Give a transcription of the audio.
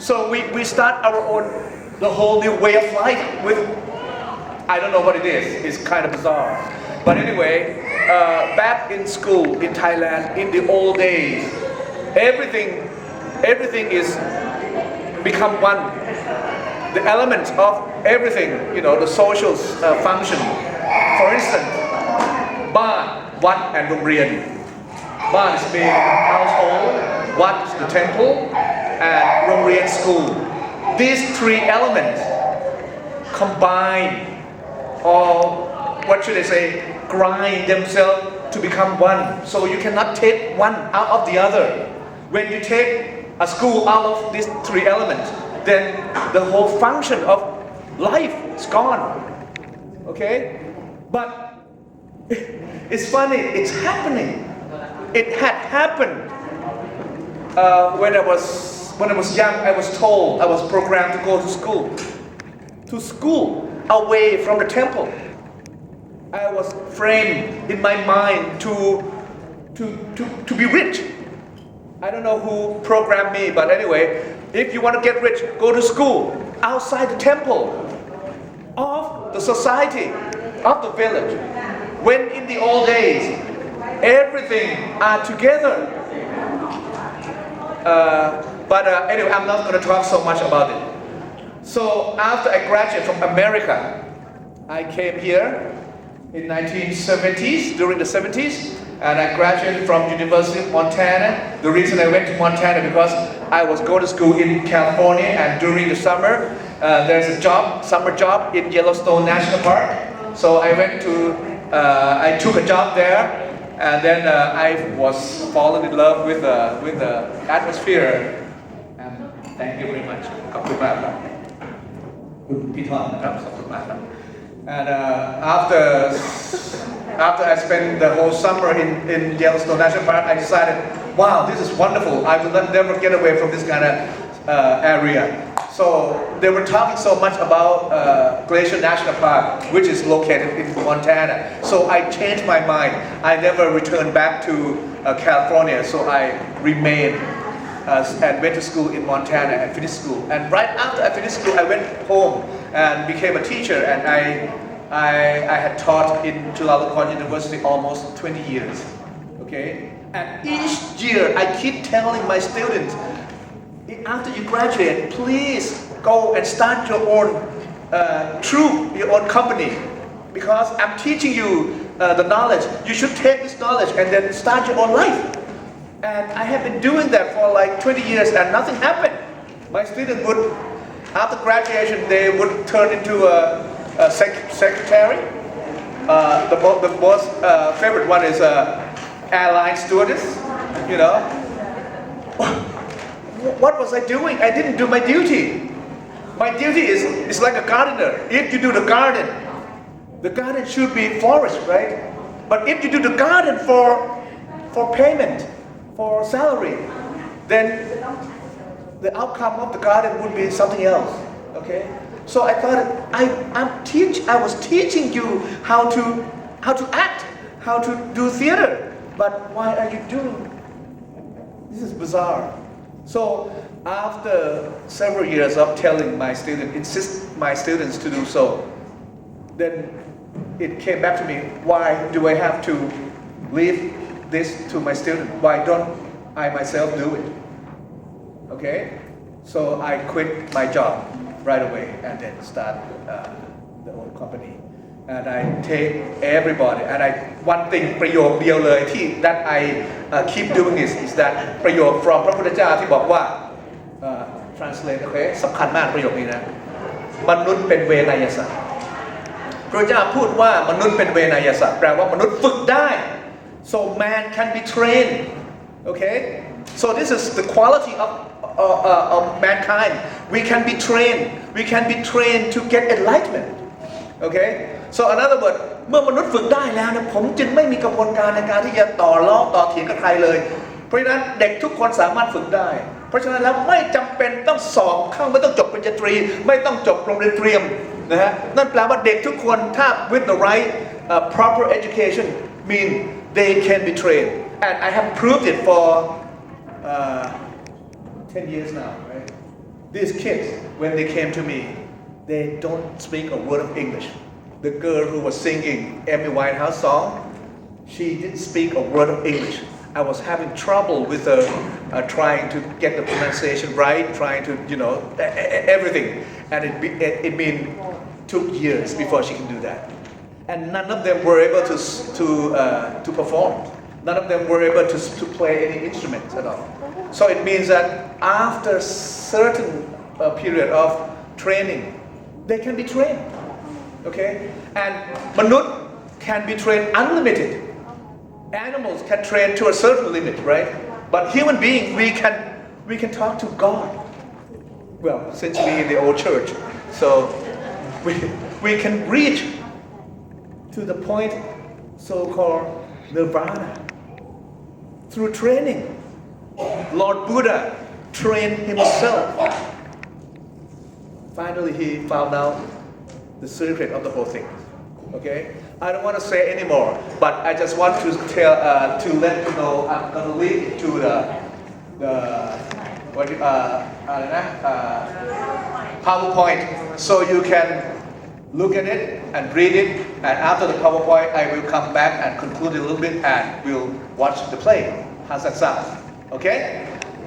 So we start our own, the whole new way of life with, I don't know what it is, it's kind of bizarre. But anyway, back in school in Thailand, in the old days, everything is become one. The elements of everything, the social function. For instance, บ้าน วัด and โรงเรียน บ้าน is being household, วัด is the temple, and โรงเรียน school. These three elements combine, or what should I say, grind themselves to become one. So you cannot take one out of the other. When you take a school out of these three elements, then the whole function of life is gone. Okay? But it's funny, it's happening. It had happened when I was young. I was told, I was programmed to go to school away from the temple. I was framed in my mind to be rich. I don't know who programmed me, but anyway, if you want to get rich, go to school outside the temple of the society, of the village. When in the old days, everything are together. But anyway, I'm not going to talk so much about it. So after I graduated from America, I came here in 1970s, during the 70s, and I graduated from University of Montana. The reason I went to Montana because I was going to school in California, and during the summer, there's a summer job in Yellowstone National Park. So I I took a job there, and then I was fallen in love with the atmosphere. And thank you very much. ขอบคุณมากครับ คุณพี่ทองนะครับ ขอบคุณมากครับ And after I spent the whole summer in Yellowstone National Park, I decided, wow, this is wonderful. I will never get away from this kind of area. So they were talking so much about Glacier National Park, which is located in Montana. So I changed my mind. I never returned back to California. So I remained and went to school in Montana and finished school. And right after I finished school, I went home and became a teacher. And I had taught in Chulalongkorn University almost 20 years. Okay? And each year I keep telling my students, after you graduate, please go and start your own your own company, because I'm teaching you the knowledge. You should take this knowledge and then start your own life. And I have been doing that for like 20 years and nothing happened. My students would, after graduation, they would turn into a secretary. The most favorite one is airline stewardess, What was I doing? I didn't do my duty. My duty is like a gardener. If you do the garden should be flourish, right? But if you do the garden for payment, for salary, then the outcome of the garden would be something else. Okay? So I thought I was teaching you how to act, how to do theater. But why are you doing? This is bizarre. So after several years of telling insist my students to do so, then it came back to me, why do I have to leave this to my student? Why don't I myself do it? Okay? So I quit my job right away and then start the own company. And I take everybody, and one thing ประโยคเดียวเลยที่ that I keep doing is that ประโยค from พระพุทธเจ้าที่บอกว่า translate โอเคสำคัญมากประโยคนี้นะมนุษย์เป็นเวนยสัตว์พระเจ้าพูดว่ามนุษย์เป็นเวนยสัตว์แปลว่ามนุษย์ฝึกได้ so man can be trained. Okay, so this is the quality of mankind. We can be trained to get enlightenment. Okay, so in other words, เมื่อมนุษย์ฝึกได้แล้วเนี่ยผมจึงไม่มีกระบวนการในการที่จะต่อเถียงกับใครเลยเพราะฉะนั้นเด็กทุกคนสามารถฝึกได้เพราะฉะนั้นแล้วไม่จำเป็นต้องสอบเข้าไม่ต้องจบปริญญาตรีไม่ต้องจบโรงเรียนเตรียมนะฮะนั่นแปลว่าเด็กทุกคนถ้า with the right proper education mean they can be trained and I have proved it for 10 years now, right? These kids, when they came to me, they don't speak a word of English. The girl who was singing Amy Winehouse song, she didn't speak a word of English. I was having trouble with her trying to get the pronunciation right, trying to, everything. And it took years before she can do that. And none of them were able to perform. None of them were able to play any instruments at all. So it means that after a certain period of training, they can be trained. Okay? And manut can be trained unlimited. Animals can train to a certain limit, right? But human beings, we can talk to God. Well, since we're in the old church, so we can reach to the point so-called nirvana through training. Lord Buddha trained himself. Finally, he found out the secret of the whole thing. Okay, I don't want to say anymore, but I just want to to let you know. I'm going to lead to the PowerPoint, so you can look at it and read it. And after the PowerPoint, I will come back and conclude a little bit, and we'll watch the play. How's that sound? Okay?